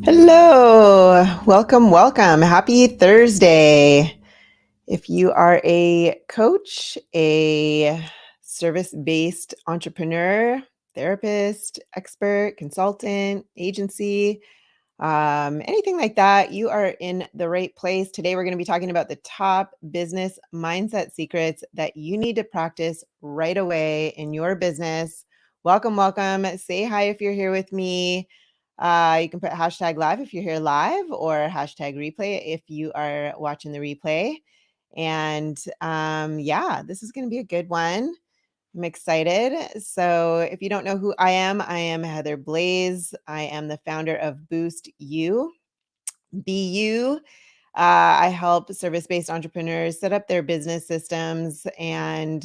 Hello, welcome, welcome. Happy Thursday. If you are a coach, a service-based entrepreneur, therapist, expert, consultant, agency, anything like that, you are in the right place. Today, we're going to be talking about the top business mindset secrets that you need to practice right away in your business. Welcome, welcome. Say hi if you're here with me. You can put hashtag live if you're here live or hashtag replay if you are watching the replay. And yeah, this is going to be a good one. I'm excited. So, if you don't know who I am Heather Blaze. I am the founder of Boost You, BU. I help service based entrepreneurs set up their business systems and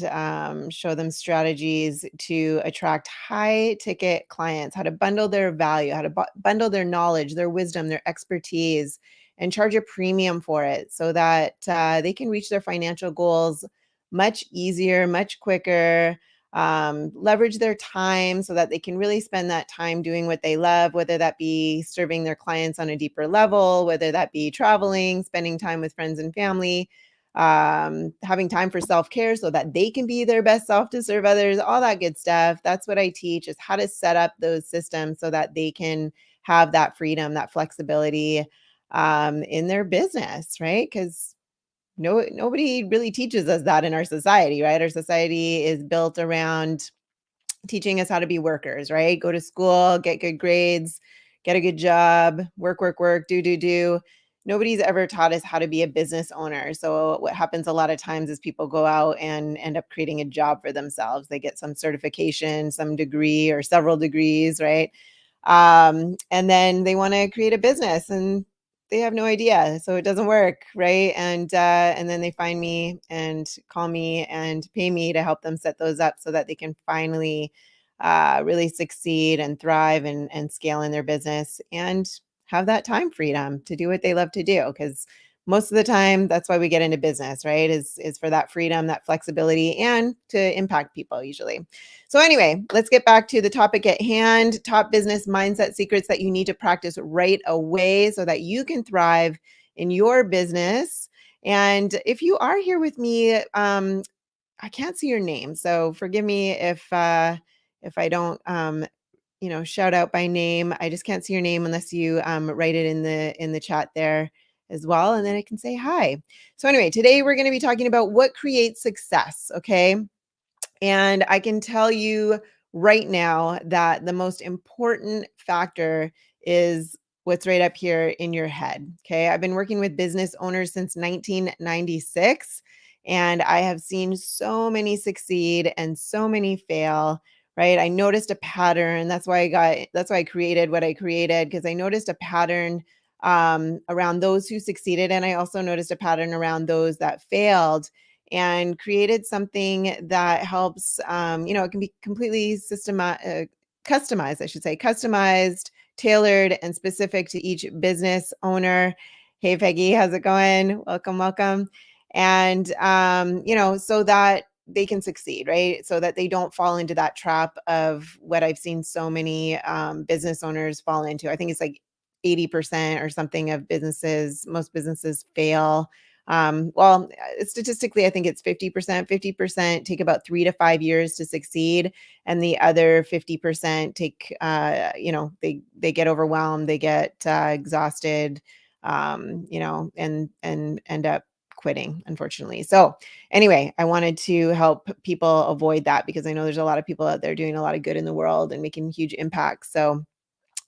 show them strategies to attract high ticket clients, how to bundle their value, how to bundle their knowledge, their wisdom, their expertise, and charge a premium for it so that they can reach their financial goals much easier, much quicker. Leverage their time so that they can really spend that time doing what they love, whether that be serving their clients on a deeper level, whether that be traveling, spending time with friends and family, having time for self-care so that they can be their best self to serve others, all that good stuff. That's what I teach, is how to set up those systems so that they can have that freedom, that flexibility in their business, right? Because nobody really teaches us that in our society, right? Our society is built around teaching us how to be workers, right? Go to school, get good grades, get a good job, work, work, work, do. Nobody's ever taught us how to be a business owner. So what happens a lot of times is people go out and end up creating a job for themselves. They get some certification, some degree or several degrees, right? And then they want to create a business and they have no idea, so it doesn't work, right? And then they find me and call me and pay me to help them set those up so that they can finally really succeed and thrive and scale in their business and have that time freedom to do what they love to do. Because most of the time, that's why we get into business, right? Is for that freedom, that flexibility, and to impact people usually. So anyway, let's get back to the topic at hand. Top business mindset secrets that you need to practice right away so that you can thrive in your business. And if you are here with me, I can't see your name, so forgive me if I don't shout out by name. I just can't see your name unless you write it in the chat there as well, and then I can say hi. So anyway, today we're going to be talking about what creates success. Okay. And I can tell you right now that the most important factor is what's right up here in your head. Okay. I've been working with business owners since 1996, and I have seen so many succeed and so many fail. Right. I noticed a pattern. That's why I created what I created, because I noticed a pattern around those who succeeded. And I also noticed a pattern around those that failed, and created something that helps, it can be completely customized, I should say, customized, tailored, and specific to each business owner. Hey, Peggy, how's it going? Welcome, welcome. And, so that they can succeed, right? So that they don't fall into that trap of what I've seen so many business owners fall into. I think it's like 80% or something of most businesses fail. Statistically, I think it's 50%. 50% take about 3 to 5 years to succeed, and the other 50% take, they get overwhelmed, they get exhausted, and end up quitting, unfortunately. So anyway, I wanted to help people avoid that, because I know there's a lot of people out there doing a lot of good in the world and making huge impacts. So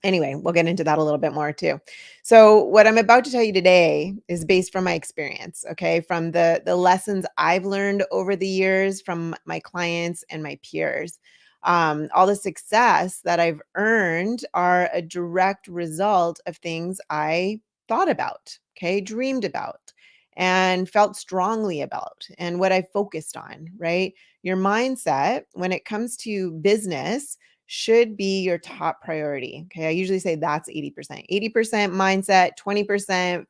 anyway, we'll get into that a little bit more too. So what I'm about to tell you today is based from my experience, okay? From the lessons I've learned over the years from my clients and my peers. All the success that I've earned are a direct result of things I thought about, okay, dreamed about, and felt strongly about, and what I focused on, right? Your mindset when it comes to business should be your top priority. Okay. I usually say that's 80%. 80% mindset, 20%,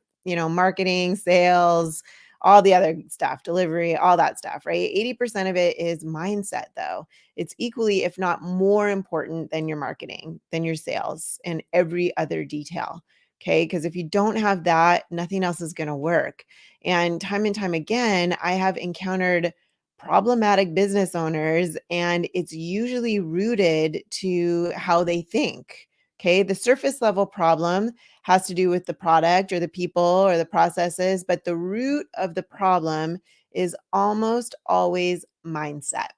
marketing, sales, all the other stuff, delivery, all that stuff, right? 80% of it is mindset, though. It's equally, if not more important than your marketing, than your sales, and every other detail. Okay. Because if you don't have that, nothing else is going to work. And time again, I have encountered problematic business owners, and it's usually rooted to how they think. Okay. The surface level problem has to do with the product or the people or the processes, but the root of the problem is almost always mindset.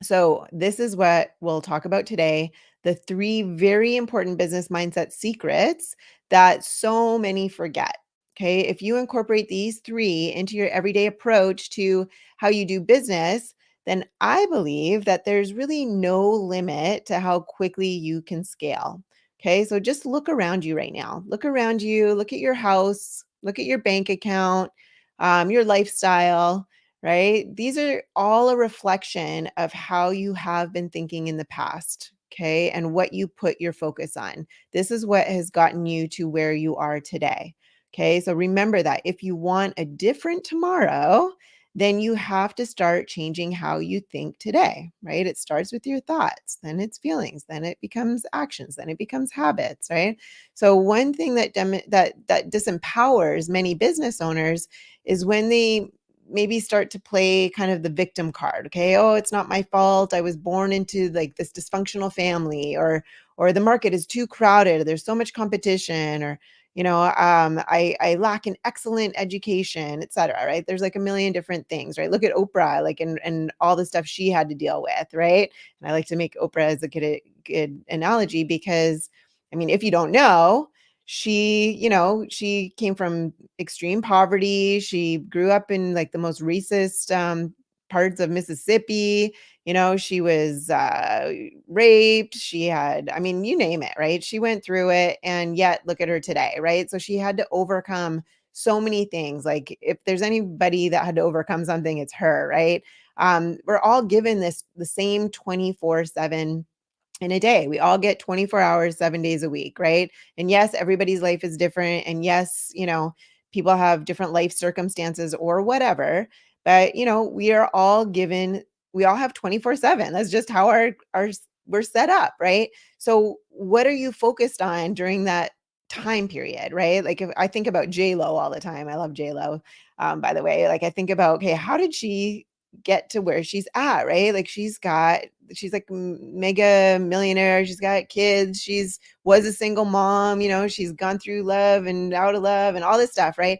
So, this is what we'll talk about today, the three very important business mindset secrets that so many forget. Okay. If you incorporate these three into your everyday approach to how you do business, then I believe that there's really no limit to how quickly you can scale. Okay. So, just look around you right now. Look around you, look at your house, look at your bank account, your lifestyle, right? These are all a reflection of how you have been thinking in the past, okay? And what you put your focus on. This is what has gotten you to where you are today. Okay? So remember that if you want a different tomorrow, then you have to start changing how you think today, right? It starts with your thoughts, then it's feelings, then it becomes actions, then it becomes habits, right? So one thing that disempowers many business owners is when they maybe start to play kind of the victim card. Okay, oh, it's not my fault, I was born into like this dysfunctional family, or the market is too crowded, there's so much competition, or I lack an excellent education, etc. Right? There's like a million different things, right? Look at Oprah, like, and all the stuff she had to deal with, right? And I like to make Oprah as a good analogy, because I mean, if you don't know, she came from extreme poverty. She grew up in like the most racist parts of Mississippi. She was raped. She had, I mean, you name it, right? She went through it, and yet look at her today, right? So she had to overcome so many things. Like, if there's anybody that had to overcome something, it's her, right? We're all given the same 24/7 in a day. We all get 24 hours, 7 days a week, right? And yes, everybody's life is different. And yes, people have different life circumstances or whatever. But, we all have 24/7. That's just how we're set up, right? So, what are you focused on during that time period, right? Like, if I think about J Lo all the time, I love J Lo. By the way, like, I think about, okay, how did she get to where she's at, right? Like, she's like mega millionaire. She's got kids. She's was a single mom. She's gone through love and out of love and all this stuff, right?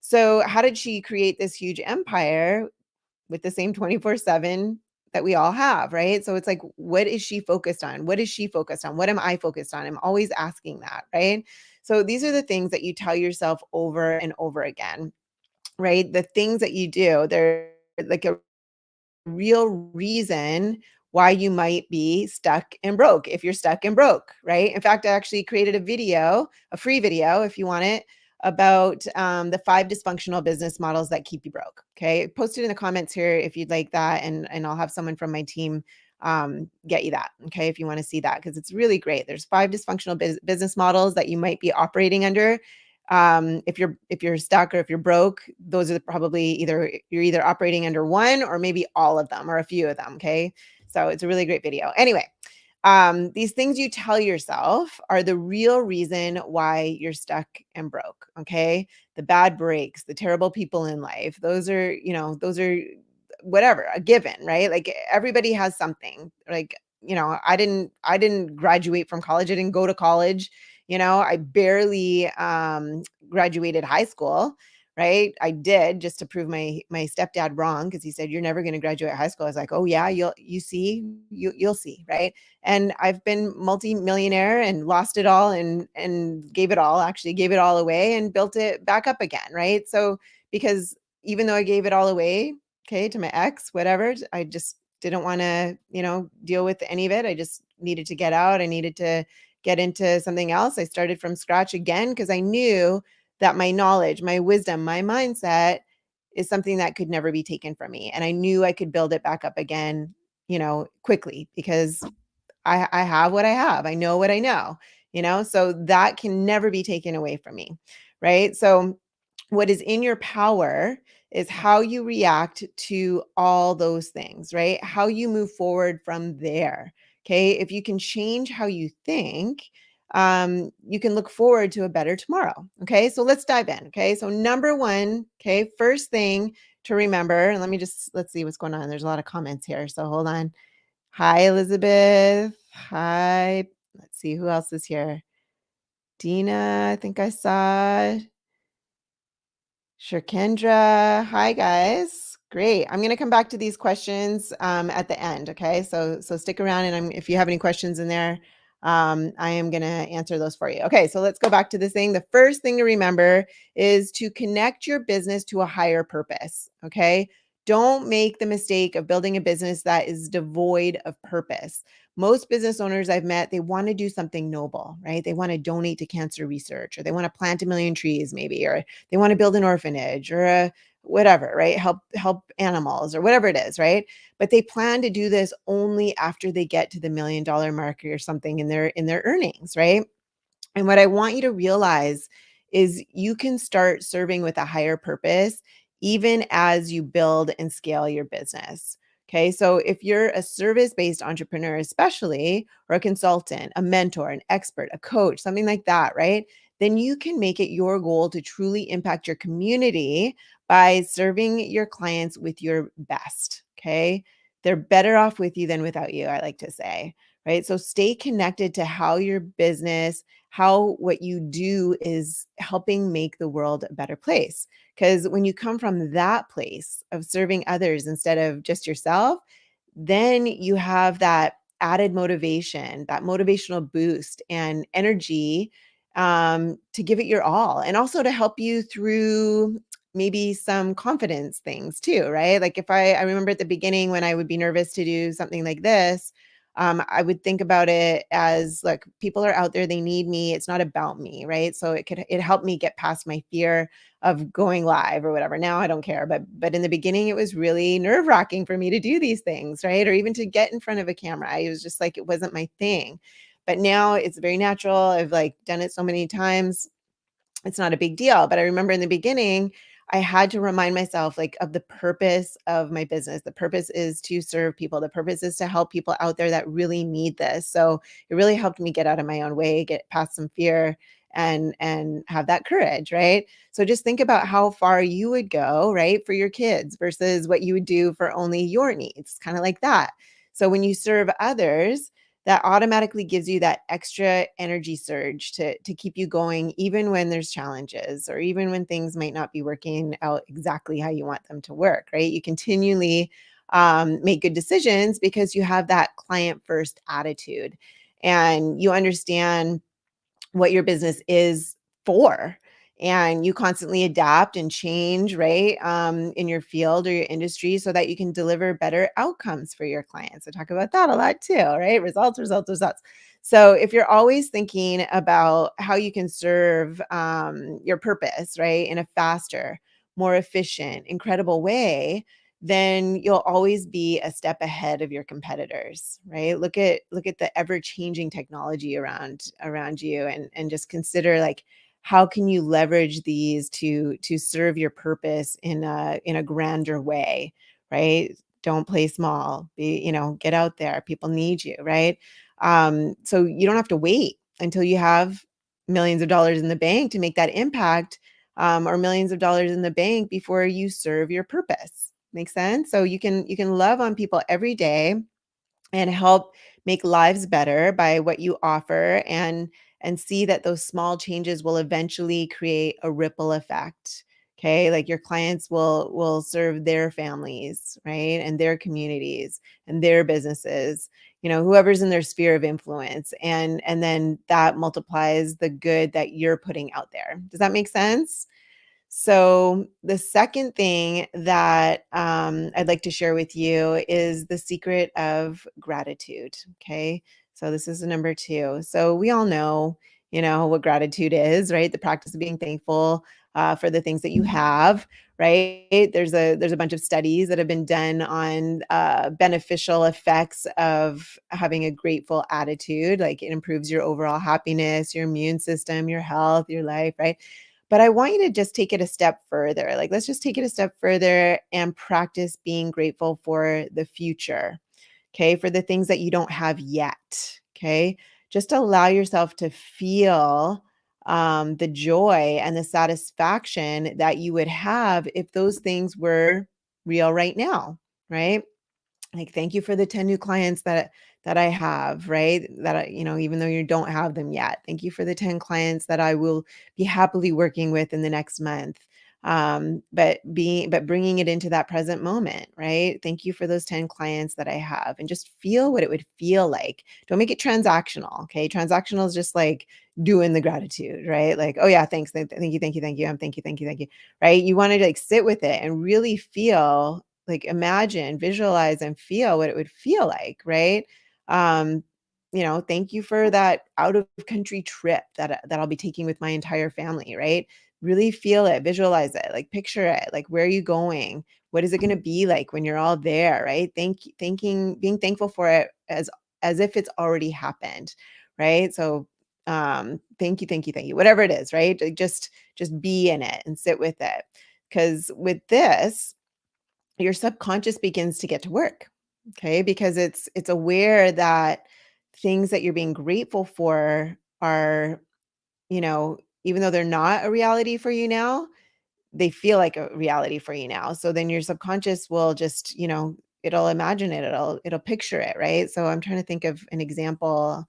So how did she create this huge empire with the same 24/7 that we all have, right? So it's like, what is she focused on? What is she focused on? What am I focused on? I'm always asking that, right? So these are the things that you tell yourself over and over again, right? The things that you do, they're like a real reason why you might be stuck and broke, if you're stuck and broke, right? In fact, I actually created a video, a free video if you want it, about the 5 dysfunctional business models that keep you broke. Okay. Post it in the comments here if you'd like that. And I'll have someone from my team get you that. Okay. If you want to see that, because it's really great. There's 5 dysfunctional business models that you might be operating under. If you're stuck or if you're broke, those are probably you're either operating under one or maybe all of them or a few of them. Okay. So it's a really great video. Anyway, these things you tell yourself are the real reason why you're stuck and broke. Okay. The bad breaks, the terrible people in life, those are whatever, a given, right? Like, everybody has something. Like, I didn't graduate from college. I didn't go to college. I barely graduated high school, right? I did, just to prove my stepdad wrong, because he said, "You're never going to graduate high school." I was like, "Oh yeah, you'll see," right? And I've been multi-millionaire and lost it all, and actually gave it all away and built it back up again, right? So, because even though I gave it all away, okay, to my ex, whatever, I just didn't want to, deal with any of it. I just needed to get out. I needed to get into something else. I started from scratch again, because I knew that my knowledge, my wisdom, my mindset is something that could never be taken from me. And I knew I could build it back up again, quickly, because I have what I have. I know what I know, so that can never be taken away from me. Right. So what is in your power is how you react to all those things, right? How you move forward from there. Okay. If you can change how you think, you can look forward to a better tomorrow. Okay, so let's dive in. Okay, so number one, okay, first thing to remember, and let's see what's going on. There's a lot of comments here, so hold on. Hi, Elizabeth. Hi. Let's see who else is here. Dina, I think I saw. Sure, Kendra. Hi, guys. Great. I'm going to come back to these questions at the end. Okay, so stick around, and if you have any questions in there, I am going to answer those for you. Okay, so let's go back to this thing. The first thing to remember is to connect your business to a higher purpose. Okay, don't make the mistake of building a business that is devoid of purpose. Most business owners I've met, they want to do something noble, right? They want to donate to cancer research, or they want to plant a million trees, maybe, or they want to build an orphanage or a whatever, right? Help animals or whatever it is, right? But they plan to do this only after they get to the $1 million mark or something in their earnings, right? And what I want you to realize is you can start serving with a higher purpose even as you build and scale your business. Okay. So if you're a service based entrepreneur, especially, or a consultant, a mentor, an expert, a coach, something like that, right? Then you can make it your goal to truly impact your community by serving your clients with your best. Okay. They're better off with you than without you, I like to say, right? So stay connected to how your business, how what you do is helping make the world a better place. Because when you come from that place of serving others instead of just yourself, then you have that added motivation, that motivational boost and energy to give it your all, and also to help you through maybe some confidence things too, right? Like if I remember at the beginning when I would be nervous to do something like this, I would think about it as like people are out there, they need me. It's not about me, right? So it helped me get past my fear of going live or whatever. Now I don't care, but in the beginning it was really nerve-wracking for me to do these things, right? Or even to get in front of a camera. I was just like it wasn't my thing. But now it's very natural. I've like done it so many times, it's not a big deal. But I remember in the beginning, I had to remind myself like of the purpose of my business. The purpose is to serve people. The purpose is to help people out there that really need this. So it really helped me get out of my own way, get past some fear and have that courage, right? So just think about how far you would go, right, for your kids versus what you would do for only your needs, kind of like that. So when you serve others, that automatically gives you that extra energy surge to keep you going even when there's challenges or even when things might not be working out exactly how you want them to work, right? You continually make good decisions because you have that client first attitude and you understand what your business is for, and you constantly adapt and change, right, in your field or your industry so that you can deliver better outcomes for your clients. I talk about that a lot too, right? Results, results, results. So if you're always thinking about how you can serve your purpose, right, in a faster, more efficient, incredible way, then you'll always be a step ahead of your competitors, right? Look at the ever-changing technology around you, and just consider like how can you leverage these to serve your purpose in a grander way, right? Don't play small. Get out there. People need you, right? So you don't have to wait until you have millions of dollars in the bank to make that impact, or millions of dollars in the bank before you serve your purpose. Make sense? So you can love on people every day and help make lives better by what you offer, and see that those small changes will eventually create a ripple effect. Okay, like your clients will serve their families, right, and their communities and their businesses, whoever's in their sphere of influence, and then that multiplies the good that you're putting out there. Does that make sense? So, the second thing that I'd like to share with you is the secret of gratitude. Okay. So, this is the number two. So, we all know, what gratitude is, right? The practice of being thankful for the things that you have, right? There's a bunch of studies that have been done on beneficial effects of having a grateful attitude. Like it improves your overall happiness, your immune system, your health, your life, right? But I want you to just take it a step further. Like, let's just take it a step further and practice being grateful for the future. Okay. For the things that you don't have yet. Okay. just allow yourself to feel the joy and the satisfaction that you would have if those things were real right now, right? Like, thank you for the 10 new clients that I have, right? That I, even though you don't have them yet, thank you for the 10 clients that I will be happily working with in the next month. But bringing it into that present moment, right? Thank you for those 10 clients that I have, and just feel what it would feel like. Don't make it transactional. Okay. Transactional is just like doing the gratitude, right? Like, oh yeah, thanks. Thank you. Thank you. Thank you. Thank you. Thank you. Thank you. Right. You want to like sit with it and really feel, like, imagine, visualize, and feel what it would feel like, right? Um, thank you for that out of country trip that I'll be taking with my entire family, right? Really feel it, visualize it, like picture it, like where are you going? What is it going to be like when you're all there, right? Being thankful for it as if it's already happened, right? So thank you, thank you, thank you, whatever it is, right? Like, just be in it and sit with it. Because with this, your subconscious begins to get to work. Okay, because it's aware that things that you're being grateful for are, even though they're not a reality for you now, they feel like a reality for you now. So then your subconscious will just, it'll imagine it, it'll picture it, right? So I'm trying to think of an example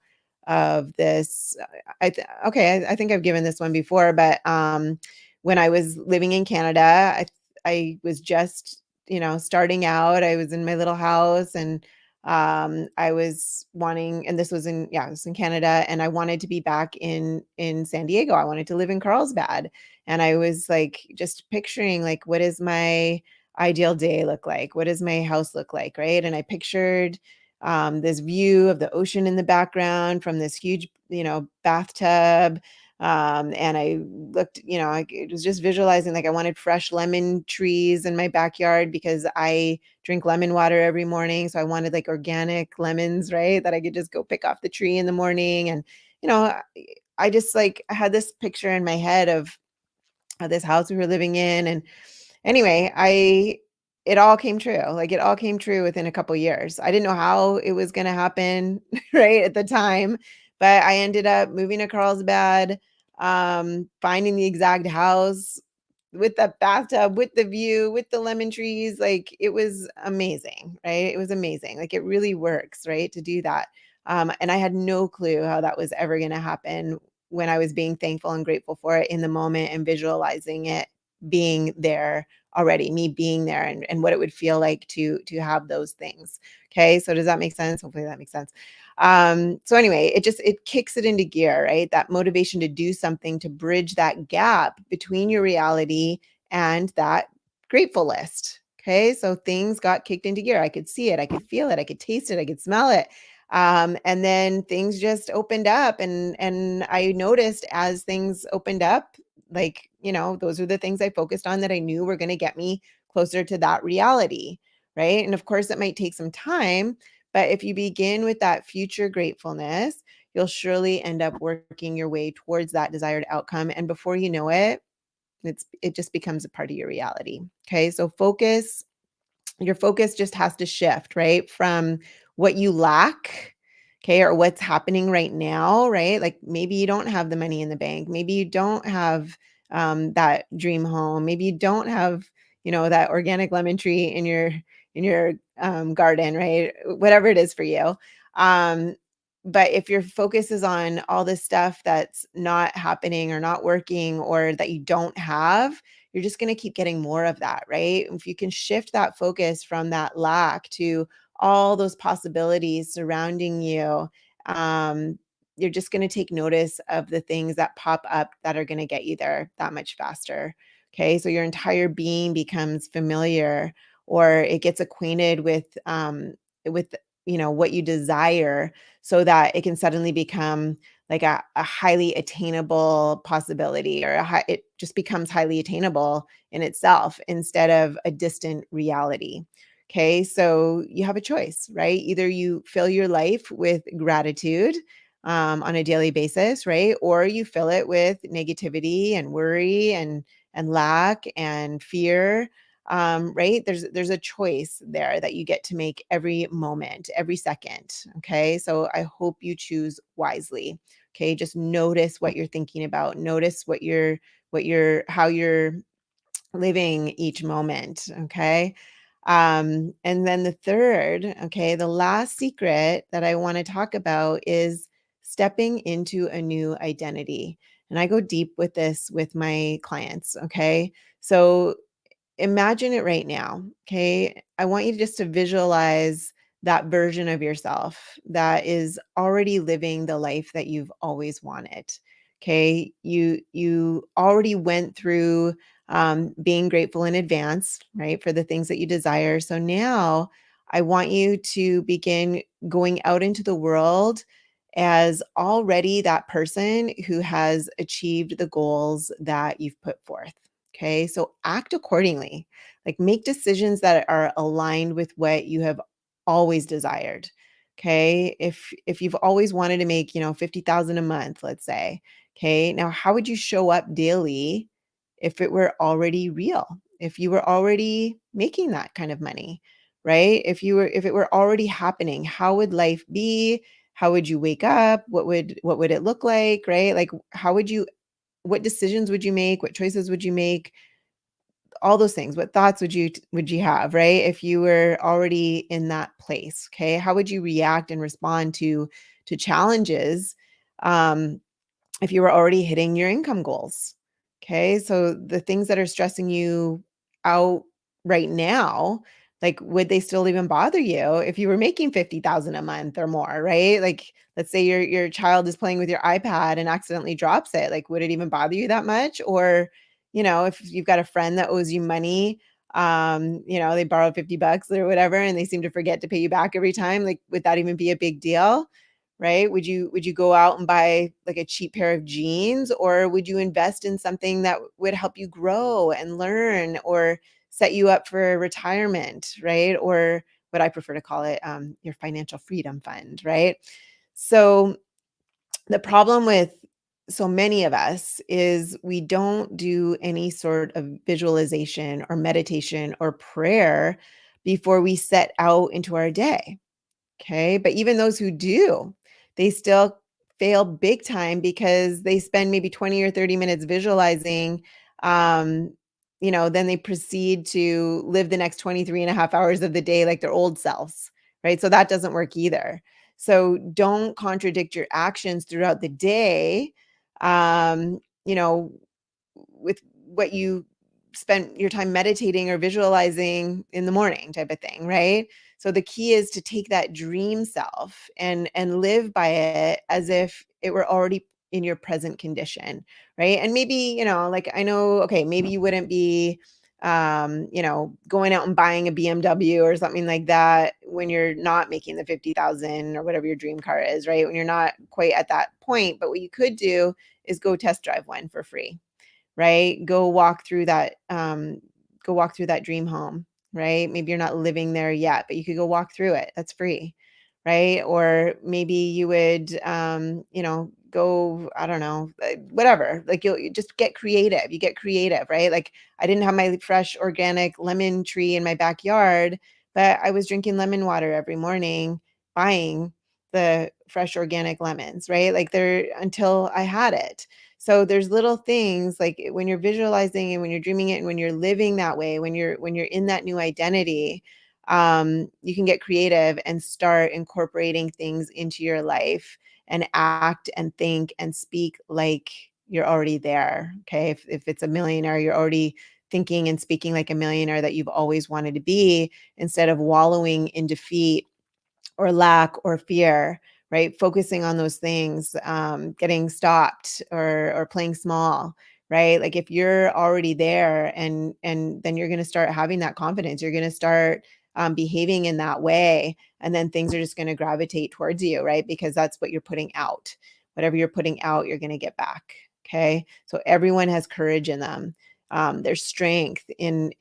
of this. I think I've given this one before, but when I was living in Canada, I was just, starting out. I was in my little house, and I was wanting, and this was in, yeah, it was in Canada, and I wanted to be back in San Diego. I wanted to live in Carlsbad. And I was like, just picturing, like, what does my ideal day look like? What does my house look like? Right. And I pictured this view of the ocean in the background from this huge, bathtub. And I looked, it was just visualizing, like, I wanted fresh lemon trees in my backyard because I drink lemon water every morning. So I wanted like organic lemons, right? That I could just go pick off the tree in the morning. And, you know, I I just like I had this picture in my head of this house we were living in. And anyway, I it all came true. Like, it all came true within a couple years. I didn't know how it was going to happen right at the time, but I ended up moving to Carlsbad, finding the exact house with the bathtub, with the view, with the lemon trees. Like, it was amazing, right? It was amazing. Like, it really works, right, to do that. And I had no clue how that was ever going to happen when I was being thankful and grateful for it in the moment and visualizing it being there already, me being there, and what it would feel like to have those things. Okay. So does that make sense? Hopefully that makes sense. So anyway, it kicks it into gear, right? That motivation to do something to bridge that gap between your reality and that grateful list. Okay. So things got kicked into gear. I could see it, I could feel it, I could taste it, I could smell it. And then things just opened up, and I noticed as things opened up, like, those are the things I focused on that I knew were going to get me closer to that reality, right? And of course, it might take some time, but if you begin with that future gratefulness, you'll surely end up working your way towards that desired outcome. And before you know it, it just becomes a part of your reality. Okay. So your focus just has to shift, right? From what you lack, okay, or what's happening right now, right? Like, maybe you don't have the money in the bank. Maybe you don't have that dream home. Maybe you don't have, that organic lemon tree in your garden, right? Whatever it is for you. Um, but if your focus is on all this stuff that's not happening or not working or that you don't have, you're just going to keep getting more of that, right? If you can shift that focus from that lack to all those possibilities surrounding you, um, you're just going to take notice of the things that pop up that are going to get you there that much faster. Okay. So your entire being becomes familiar, or it gets acquainted with, what you desire, so that it can suddenly become like a highly attainable possibility, or it just becomes highly attainable in itself instead of a distant reality. Okay. So you have a choice, right? Either you fill your life with gratitude on a daily basis, right? Or you fill it with negativity and worry and lack and fear. right? There's a choice there that you get to make every moment, every second. Okay. So I hope you choose wisely. Okay. Just notice what you're thinking about. Notice how you're living each moment. Okay. And then the third, okay, the last secret that I want to talk about is stepping into a new identity. And I go deep with this with my clients. Okay. So imagine it right now. Okay. I want you just to visualize that version of yourself that is already living the life that you've always wanted. Okay. You already went through being grateful in advance, right, for the things that you desire. So now I want you to begin going out into the world as already that person who has achieved the goals that you've put forth. Okay. So act accordingly. Like make decisions that are aligned with what you have always desired. Okay. If you've always wanted to make, 50,000 a month, let's say. Okay. Now how would you show up daily if it were already real? If you were already making that kind of money, right? If it were already happening, how would life be? How would you wake up? What would it look like, right? Like how would you what decisions would you make? What choices would you make? All those things. What thoughts would you have, right? If you were already in that place, okay? How would you react and respond to challenges um if you were already hitting your income goals? Okay? So the things that are stressing you out right now, like would they still even bother you if you were making 50,000 a month or more, right? Like let's say your child is playing with your iPad and accidentally drops it. Like would it even bother you that much? Or, if you've got a friend that owes you money, they borrowed 50 bucks or whatever and they seem to forget to pay you back every time, like would that even be a big deal? Right? Would you go out and buy like a cheap pair of jeans, or would you invest in something that would help you grow and learn or set you up for retirement, right? Or what I prefer to call it, your financial freedom fund, right? So the problem with so many of us is we don't do any sort of visualization or meditation or prayer before we set out into our day. Okay. But even those who do, they still fail big time because they spend maybe 20 or 30 minutes visualizing. Um, then they proceed to live the next 23 and a half hours of the day like their old selves. Right. So that doesn't work either. So don't contradict your actions throughout the day. Um, you know, with what you spent your time meditating or visualizing in the morning type of thing, right? So the key is to take that dream self and live by it as if it were already in your present condition, right? And maybe, like I know, okay, maybe you wouldn't be going out and buying a BMW or something like that when you're not making the 50,000 or whatever your dream car is, right? When you're not quite at that point, but what you could do is go test drive one for free, right? Go walk through that dream home, right? Maybe you're not living there yet, but you could go walk through it. That's free, right? Or maybe you would, go, I don't know, whatever. Like you just get creative. You get creative, right? Like I didn't have my fresh organic lemon tree in my backyard, but I was drinking lemon water every morning, buying the fresh organic lemons, right? Like there until I had it. So there's little things like when you're visualizing and when you're dreaming it and when you're living that way, when you're in that new identity, you can get creative and start incorporating things into your life and act and think and speak like you're already there. Okay. If it's a millionaire, you're already thinking and speaking like a millionaire that you've always wanted to be instead of wallowing in defeat or lack or fear, right? Focusing on those things, getting stopped or playing small, right? Like if you're already there and then you're going to start having that confidence, you're going to start behaving in that way, and then things are just going to gravitate towards you, right? Because that's what you're putting out. Whatever you're putting out, you're going to get back. Okay, so everyone has courage in them. There's strength in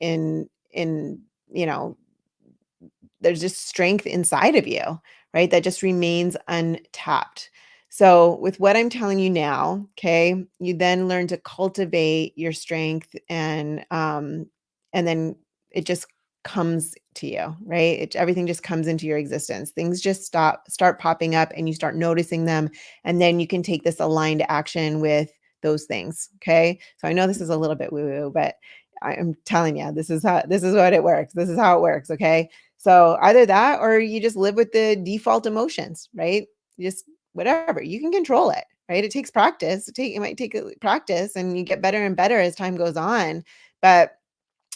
there's just strength inside of you, right? That just remains untapped. So, with what I'm telling you now, okay, you then learn to cultivate your strength and then it just comes to you, right? Everything just comes into your existence. Things just start popping up and you start noticing them. And then you can take this aligned action with those things. Okay. So I know this is a little bit woo woo, but I'm telling you, this is what it works. This is how it works. Okay. So either that or you just live with the default emotions, right? Just whatever. You can control it, right? It takes practice. It might take practice and you get better and better as time goes on. But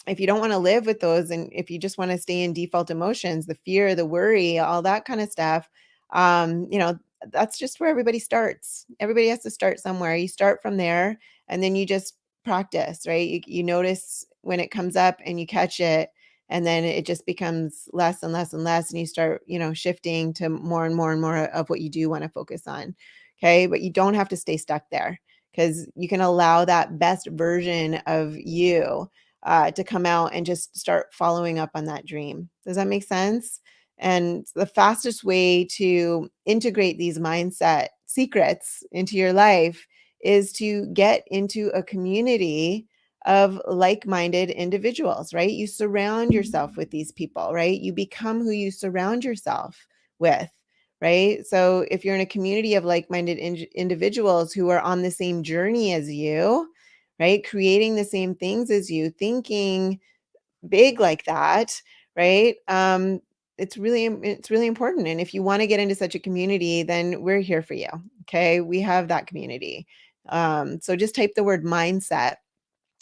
if you don't want to live with those and if you just want to stay in default emotions, the fear, the worry, all that kind of stuff, you know, that's just where everybody starts. Everybody has to start somewhere. You start from there and then you just practice, right? You notice when it comes up and you catch it and then it just becomes less and less and less and you start, shifting to more and more and more of what you do want to focus on. Okay? But you don't have to stay stuck there because you can allow that best version of you to come out and just start following up on that dream. Does that make sense? And the fastest way to integrate these mindset secrets into your life is to get into a community of like-minded individuals, right? You surround yourself with these people, right? You become who you surround yourself with, right? So if you're in a community of like-minded individuals who are on the same journey as you, right? Creating the same things as you, thinking big like that, right? It's really important. And if you want to get into such a community, then we're here for you. Okay. We have that community. So just type the word mindset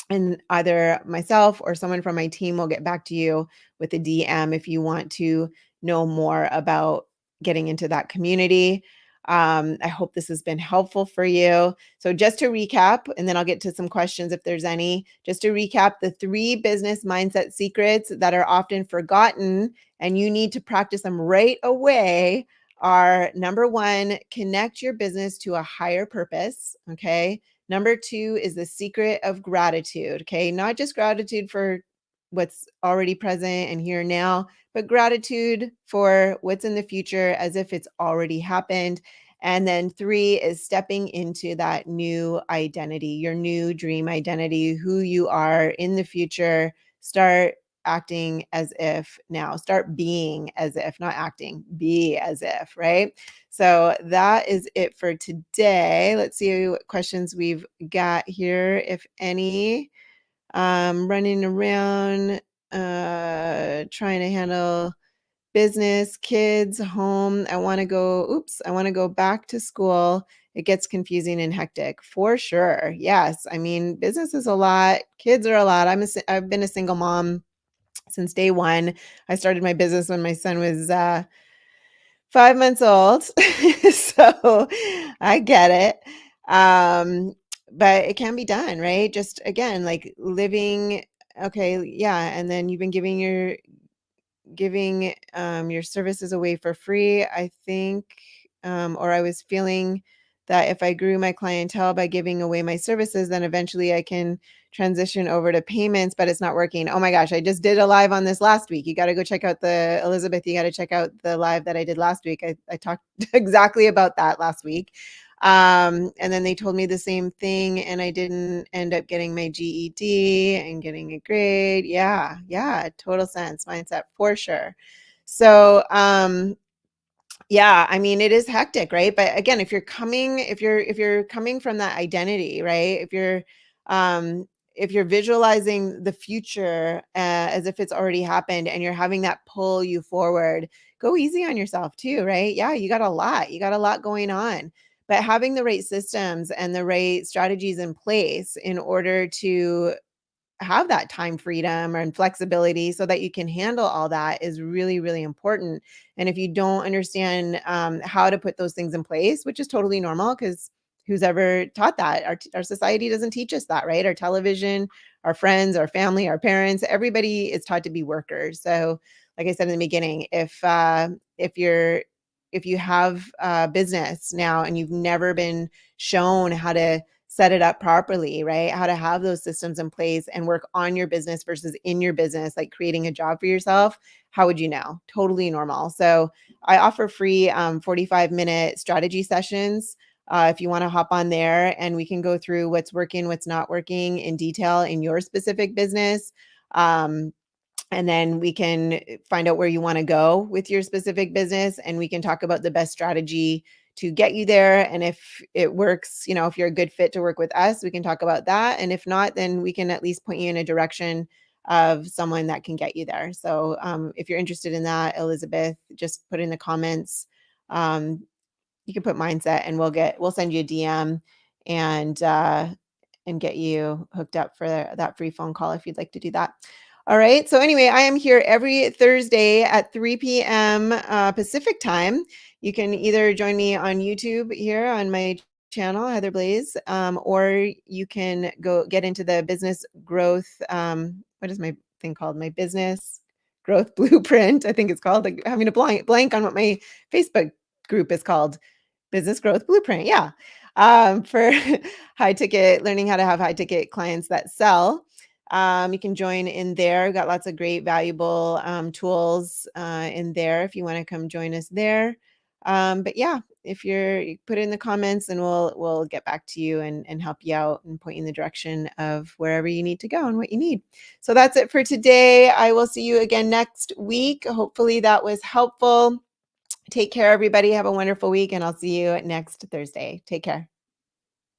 and either myself or someone from my team will get back to you with a DM if you want to know more about getting into that community. I hope this has been helpful for you. So, just to recap, and then I'll get to some questions if there's any. Just to recap, the 3 business mindset secrets that are often forgotten and you need to practice them right away are number 1, connect your business to a higher purpose. Okay. Number 2 is the secret of gratitude. Okay. Not just gratitude for what's already present and here now, but gratitude for what's in the future as if it's already happened. And then 3 is stepping into that new identity, your new dream identity, who you are in the future. Start acting as if now, start being as if, not acting, be as if, right? So that is it for today. Let's see what questions we've got here, if any. Running around, trying to handle business, kids, home. I want to go back to school. It gets confusing and hectic for sure. Yes. I mean, business is a lot. Kids are a lot. I've been a single mom since day one. I started my business when my son was 5 months old. So I get it. But it can be done, right? Just again, like living, okay, yeah. And then you've been giving your services away for free, I think, or I was feeling that if I grew my clientele by giving away my services, then eventually I can transition over to payments, but it's not working. Oh my gosh, I just did a live on this last week. You got to go check out Elizabeth, you got to check out the live that I did last week. I talked exactly about that last week. And then they told me the same thing and I didn't end up getting my GED and getting a grade. Yeah, yeah, total sense. Mindset for sure. So, yeah, I mean, it is hectic, right? But again, if you're coming from that identity, right? If you're visualizing the future as if it's already happened and you're having that pull you forward, go easy on yourself too, right? Yeah, you got a lot going on, but having the right systems and the right strategies in place in order to have that time freedom and flexibility so that you can handle all that is really, really important. And if you don't understand how to put those things in place, which is totally normal because who's ever taught that? Our society doesn't teach us that, right? Our television, our friends, our family, our parents, everybody is taught to be workers. So, like I said in the beginning, if you have a business now and you've never been shown how to set it up properly, right? How to have those systems in place and work on your business versus in your business, like creating a job for yourself. How would you know? Totally normal. So I offer free 45-minute strategy sessions. If you want to hop on there and we can go through what's working, what's not working in detail in your specific business. Um, and then we can find out where you want to go with your specific business, and we can talk about the best strategy to get you there. And if it works, if you're a good fit to work with us, we can talk about that. And if not, then we can at least point you in a direction of someone that can get you there. So if you're interested in that, Elizabeth, just put in the comments. You can put mindset, and we'll send you a DM, and get you hooked up for that free phone call if you'd like to do that. All right. So anyway, I am here every Thursday at 3 p.m. Pacific time. You can either join me on YouTube here on my channel, Heather Blaze, or you can go get into the business growth. What is my thing called? My business growth blueprint, I think it's called. Like having a blank on what my Facebook group is called. Business growth blueprint. Yeah. For high ticket, learning how to have high ticket clients that sell. You can join in there. We've got lots of great, valuable tools in there if you want to come join us there. But yeah, if you put it in the comments, and we'll get back to you and help you out and point you in the direction of wherever you need to go and what you need. So that's it for today. I will see you again next week. Hopefully that was helpful. Take care, everybody. Have a wonderful week, and I'll see you next Thursday. Take care.